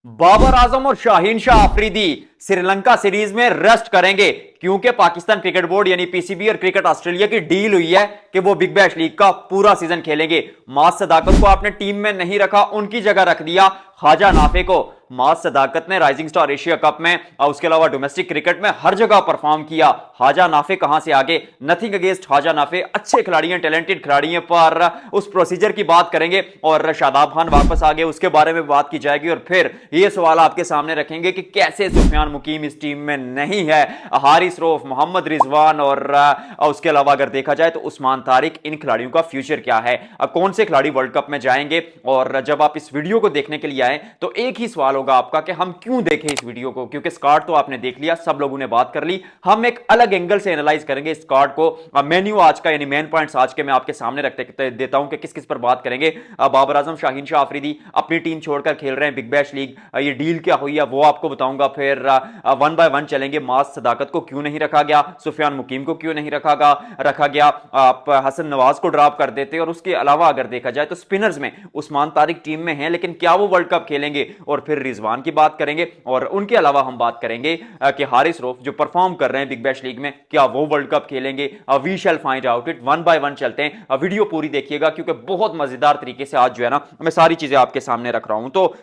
बाबर आजम और शाहीन शाह अफरीदी श्रीलंका सीरीज में रेस्ट करेंगे क्योंकि पाकिस्तान क्रिकेट बोर्ड यानी पीसीबी और क्रिकेट ऑस्ट्रेलिया की डील हुई है कि वो बिग बैश लीग का पूरा सीजन खेलेंगे। माज सदाकत को आपने टीम में नहीं रखा, उनकी जगह रख दिया ख्वाजा नाफे को। माज सदाकत ने राइजिंग स्टार एशिया कप में और उसके अलावा डोमेस्टिक क्रिकेट में हर जगह परफॉर्म किया। ख्वाजा नाफे कहां से आगे? नथिंग अगेंस्ट ख्वाजा नाफे, अच्छे खिलाड़ी हैं, टैलेंटेड खिलाड़ी हैं, पर उस प्रोसीजर की बात करेंगे और शादाब खान वापस आ गए उसके बारे में बात की जाएगी। और फिर यह सवाल आपके सामने रखेंगे कि कैसे सुफियान मुकीम इस टीम में नहीं है, हारिस रऊफ, मोहम्मद रिजवान और उसके अलावा अगर देखा जाए तो उस्मान तारिक, इन खिलाड़ियों का फ्यूचर क्या है, कौन से खिलाड़ी वर्ल्ड कप में जाएंगे। और जब आप इस वीडियो को देखने के लिए आए तो एक ही सवाल होगा आपका कि हम क्यों देखें इस वीडियो को, क्योंकि स्क्वाड तो आपने देख लिया, सब लोगों ने बात कर ली, हम एक अलग एंगल से एनालाइज करेंगे स्क्वाड को। मेन्यू आज का यानी मेन पॉइंट्स आज के मैं आपके सामने रखते देता हूं कि किस किस पर बात करेंगे। बाबर आजम, शाहीन शाह अफरीदी अपनी टीम छोड़कर खेल रहे हैं बिग बैश लीग, ये डील क्या हुई है वो आपको बताऊंगा। फिर वन बाय वन चलेंगे, माज सदाकत को क्यों नहीं रखा गया, सुफियान मुकीम को क्यों नहीं रखा गया, आप हसन नवाज को ड्रॉप कर देते। और उसके अलावा अगर देखा जाए तो स्पिनर्स में उस्मान तारिक टीम में हैं, लेकिन क्या वो वर्ल्ड कप खेलेंगे। और फिर रिजवान की बात करेंगे और उनके अलावा हम बात करेंगे कि हारिस रऊफ जो परफॉर्म कर रहे हैं बिग बैश लीग में, क्या वो वर्ल्ड कप खेलेंगे। We shall find out it. One by one चलते हैं, वीडियो पूरी देखिएगा क्योंकि बहुत मजेदार तरीके से आज जो है ना मैं सारी चीजें आपके सामने रख रहा हूं। तो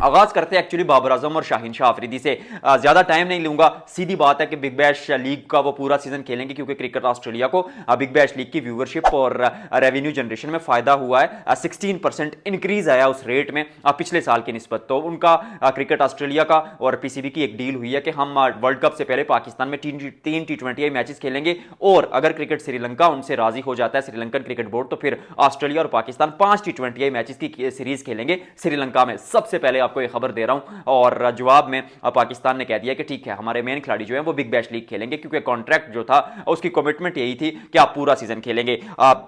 आगाज करते हैं एक्चुअली बाबर आजम और शाहीन शाह अफरीदी से। ज्यादा टाइम नहीं लूंगा, सीधी बात है कि बिग बैश लीग का वो पूरा सीजन खेलेंगे क्योंकि क्रिकेट ऑस्ट्रेलिया को बिग बैश लीग की व्यूवरशिप और रेवेन्यू जनरेशन में फायदा हुआ है। 16% इंक्रीज आया उस रेट में पिछले साल की निस्बत। तो उनका क्रिकेट ऑस्ट्रेलिया का और पीसीबी की एक डील हुई है कि हम वर्ल्ड कप से पहले पाकिस्तान में तीन T20 मैचेस खेलेंगे और अगर क्रिकेट श्रीलंका उनसे राजी हो जाता है, श्रीलंकन क्रिकेट बोर्ड, तो फिर ऑस्ट्रेलिया और पाकिस्तान 5 T20 मैचेस की सीरीज खेलेंगे श्रीलंका में। सबसे पहले आपको ये खबर दे रहा हूं और जवाब में पाकिस्तान ने कह दिया कि ठीक है, हमारे मेन खिलाड़ी जो हैं वो बिग बैश लीग खेलेंगे क्योंकि कॉन्ट्रैक्ट जो था उसकी कमिटमेंट यही थी कि आप पूरा सीजन खेलेंगे।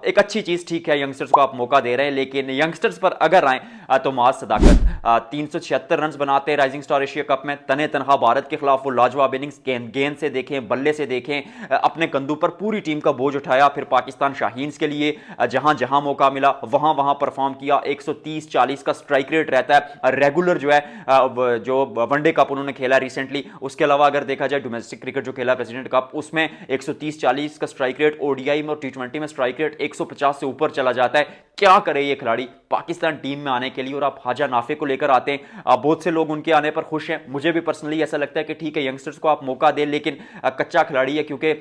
एक अच्छी चीज, ठीक है, यंगस्टर्स को आप मौका दे रहे हैं, लेकिन यंगस्टर्स पर अगर आए तो माज सदाकत 376 रन बनाते हैं राइजिंग स्टार एशिया कप में, तने तनहा भारत के खिलाफ वो लाजवाब इनिंग्स, गेंद से देखें, बल्ले से देखें, अपने कंधों पर पूरी टीम का बोझ उठाया। फिर पाकिस्तान शाहीन्स के लिए जहां जहां मौका मिला वहां वहां परफॉर्म किया। 130-40 का स्ट्राइक रेट रहता है रेगुलर जो है, जो वनडे कप उन्होंने खेला रिसेंटली। उसके अलावा अगर देखा जाए डोमेस्टिक क्रिकेट जो खेला प्रेसिडेंट कप, उसमें 130-40 का स्ट्राइक रेट, ओडीआई में और T20 में स्ट्राइक रेट 150 से ऊपर चला जाता है। क्या करे ये खिलाड़ी पाकिस्तान टीम में आने के लिए, और आप ख्वाजा नाफे को लेकर आते हैं। बहुत से लोग उनके आने पर खुश हैं, मुझे भी पर्सनली ऐसा लगता है कि ठीक है, यंगस्टर्स को आप मौका दें, लेकिन कच्चा खिलाड़ी है क्योंकि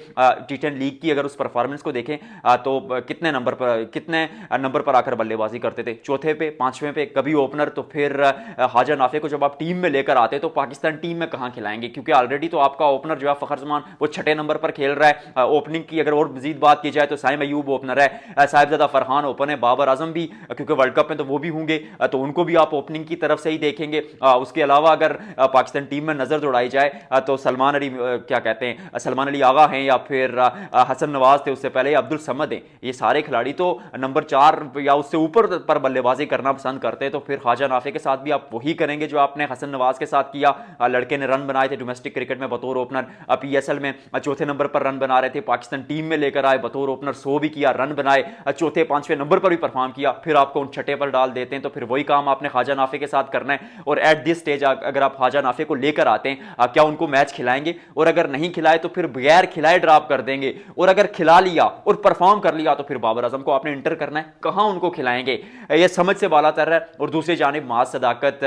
T10 लीग की अगर उस परफॉर्मेंस को देखें तो कितने नंबर पर आकर बल्लेबाजी करते थे, चौथे पे, पांचवें पे, कभी ओपनर। तो फिर ख्वाजा नाफे को जब आप टीम में लेकर आते तो पाकिस्तान टीम में कहां खिलाएंगे, क्योंकि ऑलरेडी तो आपका ओपनर जो है फखर जमान वो 6 नंबर पर खेल रहा है। ओपनिंग की अगर और मजीद बात की जाए तो साइम अयूब ओपनर है, साहिबजादा फरहान ओपन है, बाबर आजम भी क्योंकि वर्ल्ड कप में तो वो भी होंगे तो उनको भी आप ओपनिंग की तरफ से ही देखेंगे। उसके अलावा अगर पाकिस्तान टीम में नजर दौड़ाई जाए तो सलमान अली, क्या कहते हैं, सलमान अली आगा हैं, या फिर हसन नवाज थे उससे पहले, अब्दुल समद हैं, ये सारे खिलाड़ी तो नंबर 4 या उससे ऊपर पर बल्लेबाजी करना पसंद करते हैं। तो फिर ख्वाजा नाफे के साथ भी आप वही करेंगे जो आपने हसन नवाज के साथ किया। लड़के ने रन बनाए थे डोमेस्टिक क्रिकेट में बतौर ओपनर, पीएसएल में चौथे नंबर पर रन बना रहे थे, पाकिस्तान टीम में लेकर आए बतौर ओपनर, 100 भी किया, रन बनाए, चौथे पांचवें नंबर पर भी परफॉर्म किया। फिर आपको उन छठे पर डाल देते हैं, तो फिर वही काम आपने ख्वाजा नाफे के साथ करना है। और एट दिस स्टेज अगर आप ख्वाजा नाफे को लेकर आते हैं, क्या उनको मैच खिलाएंगे? और अगर नहीं खिलाए तो फिर बगैर खिलाए ड्रॉप कर देंगे, और अगर खिला लिया और परफॉर्म कर लिया तो फिर बाबर आजम को आपने इंटर करना है, कहां उनको खिलाएंगे? ये समझ से बाला तर रहा है। और दूसरी जानिब माज सदाकत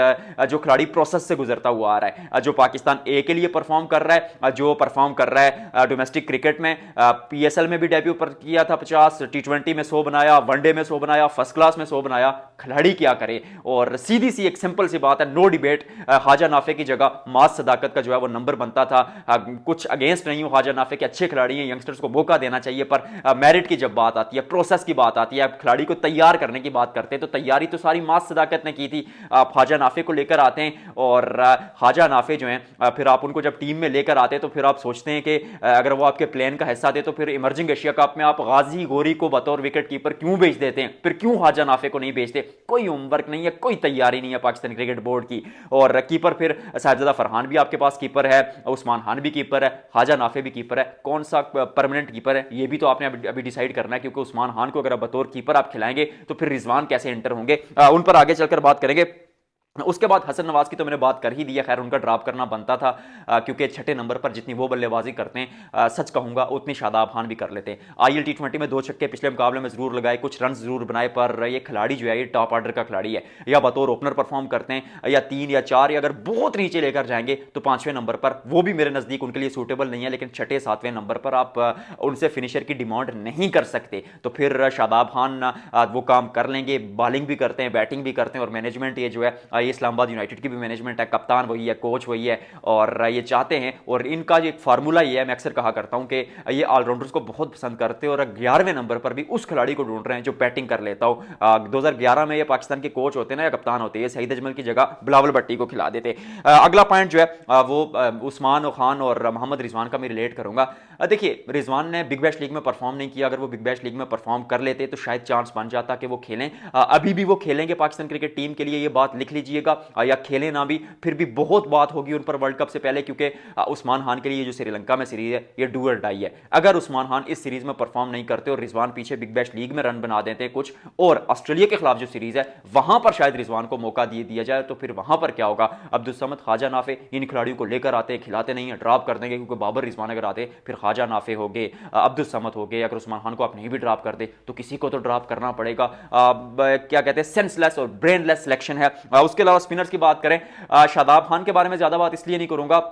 जो खिलाड़ी प्रोसेस से गुजरता हुआ आ रहा है, जो पाकिस्तान ए के लिए परफॉर्म कर रहा है, जो परफॉर्म कर रहा है डोमेस्टिक क्रिकेट में, पीएसएल में भी डेब्यू पर किया था 50, T20 में 100 बनाया, वनडे में 100 बनाया, फर्स्ट क्लास में 100 बनाया। खिलाड़ी क्या करे? और सीधी सी एक सिंपल सी बात है, नो डिबेट, ख्वाजा नाफे की जगह माज सदाकत का जो है वो नंबर बनता था। कुछ अगेंस्ट नहीं हूं ख्वाजा नाफे के, अच्छे खिलाड़ी हैं, यंगस्टर्स को मौका देना चाहिए, पर मेरिट की जब बात आती है, प्रोसेस की बात आती है, आप खिलाड़ी को तैयार करने की बात करते हैं, तो तैयारी तो सारी माज सदाकत ने की थी। आप ख्वाजा नाफे को लेकर आते हैं और ख्वाजा नाफे जो हैं फिर आप उनको जब टीम में लेकर आते हैं तो फिर आप सोचते हैं कि अगर वो आपके प्लान का हिस्सा दे तो फिर इमर्जिंग एशिया कप में आप गाजी गोरी को बतौर विकेट कीपर क्यों भेज देते हैं? फिर क्यों ख्वाजा नाफे को नहीं भेजते? कोई होमवर्क नहीं है, कोई तैयारी नहीं है पाकिस्तान क्रिकेट बोर्ड की। और कीपर फिर साहिबजादा फरहान भी आपके पास कीपर है, उस्मान खान भी कीपर है, ख्वाजा नाफे भी कीपर है, कौन सा परमानेंट कीपर है ये भी तो आपने अभी डिसाइड करना है, क्योंकि उस्मान खान को अगर बतौर कीपर आप खिलाएंगे तो फिर रिजवान कैसे एंटर होंगे, उन पर आगे चलकर बात करेंगे। उसके बाद हसन नवाज की तो मैंने बात कर ही दी है, खैर उनका ड्रॉप करना बनता था क्योंकि छठे नंबर पर जितनी वो बल्लेबाजी करते हैं सच कहूंगा उतनी शादाब खान भी कर लेते हैं। आईएल टी20 में 2 छक्के पिछले मुकाबले में जरूर लगाए, कुछ रन जरूर बनाए, पर ये खिलाड़ी जो है ये टॉप ऑर्डर का खिलाड़ी है, या बतौर ओपनर परफॉर्म करते हैं या 3 या 4 या अगर बहुत नीचे लेकर जाएंगे तो 5वें नंबर पर, वो भी मेरे नजदीक उनके लिए सूटेबल नहीं है, लेकिन छठे 7वें नंबर पर आप उनसे फिनिशर की डिमांड नहीं कर सकते। तो फिर शादाब खान वो काम कर लेंगे, बॉलिंग भी करते हैं, बैटिंग भी करते हैं, और मैनेजमेंट ये जो है इस्लामाबाद यूनाइटेड की भी मैनेजमेंट है, कप्तान वही है, कोच वही है, और ये चाहते हैं, और इनका जो एक फार्मूला ये है, मैं अक्सर कहा करता हूं कि ये ऑलराउंडर्स को बहुत पसंद करते हैं, और 11वें नंबर पर भी उस खिलाड़ी को ढूंढ रहे हैं जो बैटिंग कर लेता हो। 2011 में ये पाकिस्तान के कोच होते ना या कप्तान होते, ये सईद अजमल की जगह बिलावल भट्टी को खिला देते। अगला पॉइंट जो है वो उस्मान खान और मोहम्मद रिजवान का मैं रिलेट करूंगा। देखिए, रिजवान ने बिग बैश लीग में परफॉर्म नहीं किया, अगर वो बिग बैश लीग में परफॉर्म कर लेते तो शायद चांस बन जाता कि वो खेलें। अभी भी वो खेलेंगे पाकिस्तान क्रिकेट टीम के लिए, ये बात लिख लीजिएगा, या खेलें ना भी फिर भी बहुत बात होगी उन पर वर्ल्ड कप से पहले, क्योंकि उस्मान खान के लिए जो श्रीलंका में सीरीज है ये डू और डाई है। अगर उस्मान खान इस सीरीज में परफॉर्म नहीं करते और रिजवान पीछे बिग बैश लीग में रन बना देते कुछ, और ऑस्ट्रेलिया के खिलाफ जो सीरीज है वहां पर शायद रिजवान को मौका दिया जाए, तो फिर वहां पर क्या होगा, अब्दुल समद, ख्वाजा नाफे इन खिलाड़ियों को लेकर आते, खिलाते नहीं है, ड्रॉप कर देंगे, क्योंकि बाबर रिजवान अगर आते फिर ख्वाजा नाफे हो गए, अब्दुल समद हो गए, अगर उस्मान खान को आप नहीं भी ड्रॉप कर दे तो किसी को तो ड्रॉप करना पड़ेगा। क्या कहते हैं, सेंसलेस और ब्रेनलेस सिलेक्शन है। उसके अलावा स्पिनर्स की बात करें, शादाब खान के बारे में ज्यादा बात इसलिए नहीं करूंगा,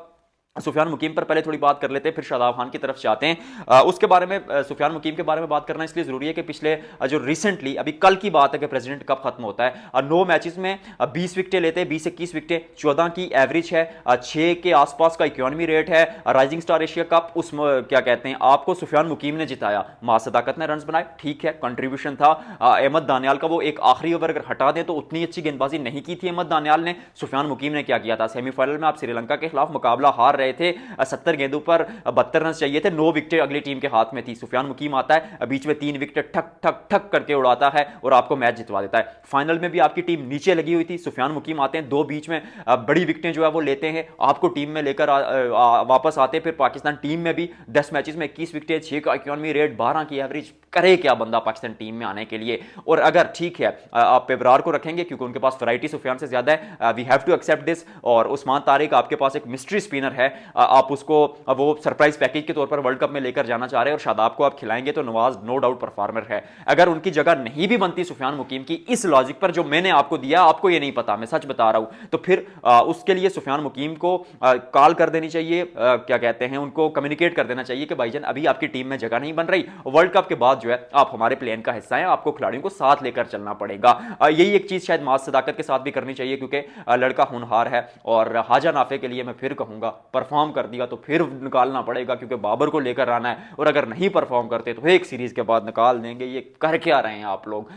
सुफियान मुकीम पर पहले थोड़ी बात कर लेते हैं, फिर शादाब खान की तरफ जाते हैं। उसके बारे में सुफियान मुकीम के बारे में बात करना इसलिए जरूरी है कि पिछले जो रिसेंटली अभी कल की बात है कि प्रेसिडेंट कप खत्म होता है, 9 मैचेस में 20 विकेटें लेते हैं, 20-21 विकेटें, 14 की एवरेज है, 6 के आसपास का इकोनॉमी रेट है। राइजिंग स्टार एशिया कप उस क्या कहते हैं आपको सुफियान मुकीम ने जिताया, मां सदाकत ने रन बनाए, ठीक है, कंट्रीब्यूशन था। अहमद दानियाल का वो एक आखिरी ओवर अगर हटा दें तो उतनी अच्छी गेंदबाजी नहीं की थी अहमद दानियाल ने। सुफियान मुकीम ने क्या किया था, सेमीफाइनल में आप श्रीलंका के खिलाफ मुकाबला हार रहे थे, 70 गेंदों पर 72 रन चाहिए थे, 9 विकेटें अगली टीम के हाथ में थी। सुफियान मुकीम आता है, बीच में 3 विकेट ठक ठक ठक करके उड़ाता है और आपको मैच जितवा देता है। फाइनल में भी आपकी टीम नीचे लगी हुई थी, सुफियान मुकीम आते हैं, 2 बीच में बड़ी विकेटें जो है वो लेते हैं, आपको टीम में लेकर वापस आते हैं। फिर पाकिस्तान टीम में भी 10 मैचेस में 21 विकेटें, 6 का इकोनॉमी रेट, 12 की एवरेज, करे क्या बंदा पाकिस्तान टीम में आने के लिए। और अगर ठीक है आप पेबरार को रखेंगे क्योंकि उनके पास वैरायटी सुफियान से ज्यादा है, we have to accept this, और उस्मान तारिक आपके पास एक मिस्ट्री स्पिनर है, आप उसको वो सरप्राइज पैकेज के तौर पर वर्ल्ड कप में लेकर जाना चाह रहे हैं, और शादाब को आप खिलाएंगे तो नवाज नो डाउट परफॉर्मर है। अगर उनकी जगह नहीं भी बनती सुफियान मुकीम की, इस लॉजिक पर जो मैंने आपको दिया, आपको ये नहीं पता, मैं सच बता रहा हूं, तो फिर उसके लिए सुफियान मुकीम को कॉल कर देनी चाहिए, क्या कहते हैं उनको कम्युनिकेट कर देना चाहिए कि भाईजान अभी आपकी टीम में जगह नहीं बन रही, वर्ल्ड कप के बाद जो है आप हमारे प्लान का हिस्सा हैं, आपको खिलाड़ियों को साथ लेकर चलना पड़ेगा। यही एक चीज शायद मास सदाकत के साथ भी करनी चाहिए, क्योंकि लड़का होनहार है, और हाजा नाफे के लिए मैं फिर कहूंगा परफॉर्म कर दिया तो फिर निकालना पड़ेगा, क्योंकि बाबर को लेकर आना है, और अगर नहीं परफॉर्म करते तो एक सीरीज के बाद निकाल देंगे। ये कर क्या रहे हैं आप लोग,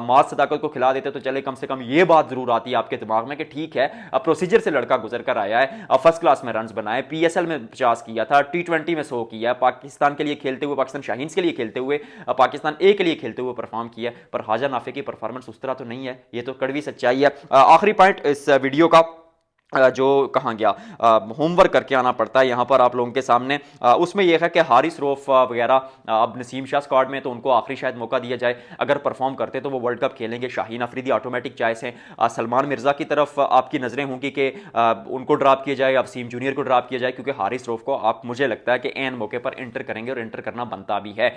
मास सदाकत को खिला देते तो चले, कम से कम ये बात जरूर आती है आपके दिमाग में कि ठीक है प्रोसीजर से लड़का गुजर कर आया है, फर्स्ट क्लास में रन बनाए, पीएसएल में 50 किया था, टी20 में 100 किया, पाकिस्तान के लिए खेलते हुए, पाकिस्तान शाहीन्स के लिए खेलते हुए, पाकिस्तान ए के लिए खेलते हुए परफॉर्म किया, पर हाजा नाफे की परफॉर्मेंस उस तरह तो नहीं है, ये तो कड़वी सच्चाई है। आखिरी पॉइंट इस वीडियो का जो कहाँ गया, होमवर्क करके आना पड़ता है यहाँ पर आप लोगों के सामने, उसमें यह है कि हारिस रऊफ वगैरह अब नसीम शाह स्क्वाड में, तो उनको आखिरी शायद मौका दिया जाए, अगर परफॉर्म करते तो वो वर्ल्ड कप खेलेंगे। शाहीन अफरीदी ऑटोमेटिक चॉइस हैं। सलमान मिर्जा की तरफ आपकी नज़रें होंगी कि उनको ड्रॉप किया जाए, वसीम जूनियर को ड्रॉप किया जाए, क्योंकि हारिस रऊफ को आप मुझे लगता है कि एन मौके पर एंटर करेंगे, और एंटर करना बनता भी है।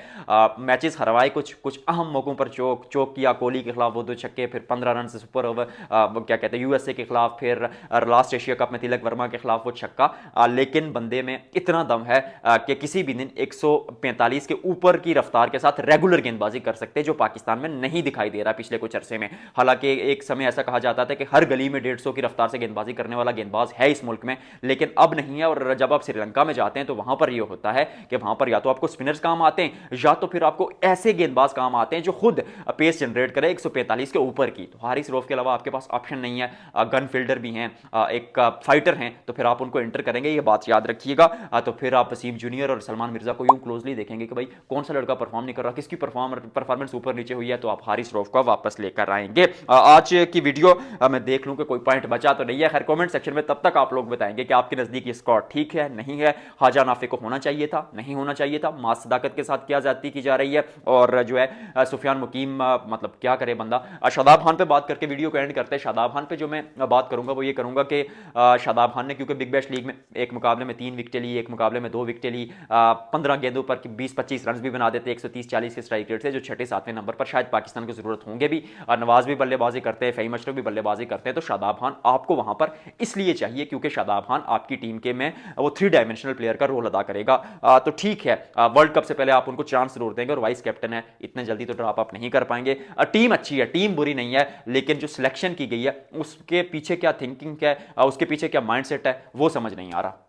मैचेस हरवाए, कुछ अहम मौकों पर चौक किया, कोहली के खिलाफ वो 2 छक्के, फिर 15 रन से सुपर ओवर, क्या कहते हैं यूएसए के खिलाफ, फिर लास्ट एशिया कप में तिलक वर्मा के खिलाफ वो छक्का, लेकिन बंदे में इतना दम है कि किसी भी दिन 145 के ऊपर की रफ्तार के साथ रेगुलर गेंदबाजी कर सकते हैं, जो पाकिस्तान में नहीं दिखाई दे रहा पिछले कुछ अरसे में। हालांकि एक समय ऐसा कहा जाता था कि हर गली में 150 की रफ्तार से गेंदबाजी करने वाला गेंदबाज है इस मुल्क में, लेकिन अब नहीं है। और जब आप श्रीलंका में जाते हैं तो वहां पर यह होता है कि वहां पर या तो आपको स्पिनर्स काम आते हैं, या तो फिर आपको ऐसे गेंदबाज काम आते हैं जो खुद पेस जनरेट करे 145 के ऊपर की। तो हारिस रऊफ के अलावा आपके पास ऑप्शन नहीं है। गन फील्डर भी हैं, एक फाइटर हैं तो फिर आप उनको एंटर करेंगे, ये बात याद रखिएगा। तो फिर आप वसीम जूनियर और सलमान मिर्जा को यूं क्लोजली देखेंगे कि भाई कौन सा लड़का परफॉर्म नहीं कर रहा, किसकी परफॉर्मेंस ऊपर नीचे हुई है, तो आप हारिस रऊफ को वापस लेकर आएंगे। आज की वीडियो मैं देख लूं कि कोई पॉइंट बचा तो नहीं है। खैर कमेंट सेक्शन में तब तक आप लोग बताएंगे कि आपके नजदीक ये स्कोर ठीक है नहीं है, हाजा नाफे को होना चाहिए था नहीं होना चाहिए था, मास सदाकत के साथ क्या ज्यादती की जा रही है, और जो है सुफियान मुकीम मतलब क्या करे बंदा। शादाब खान पे बात करके वीडियो को एंड करते हैं। शादाब खान पे जो मैं बात करूंगा वो ये करूंगा कि शादाब खान ने क्योंकि बिग बैश लीग में एक मुकाबले में 3 विकेटें ली, एक मुकाबले में 2 विकेटें ली, 15 गेंदों पर 20-25 रन भी बना देते 130-40 के स्ट्राइक रेट से, जो 6-7वें नंबर पर शायद पाकिस्तान को जरूरत होंगे भी। नवाज भी बल्लेबाजी करते हैं, फहीम अशरफ भी बल्लेबाजी करते हैं, तो शादाब खान आपको वहां पर इसलिए चाहिए क्योंकि शादाब खान आपकी टीम के में वो 3 डायमेंशनल प्लेयर का रोल अदा करेगा। तो ठीक है, वर्ल्ड कप से पहले आप उनको चांस जरूर देंगे, और वाइस कैप्टन है, इतने जल्दी तो ड्रॉप अप नहीं कर पाएंगे। टीम अच्छी है, टीम बुरी नहीं है, लेकिन जो सिलेक्शन की गई है उसके पीछे क्या थिंकिंग है, उसके पीछे क्या माइंडसेट है, वो समझ नहीं आ रहा।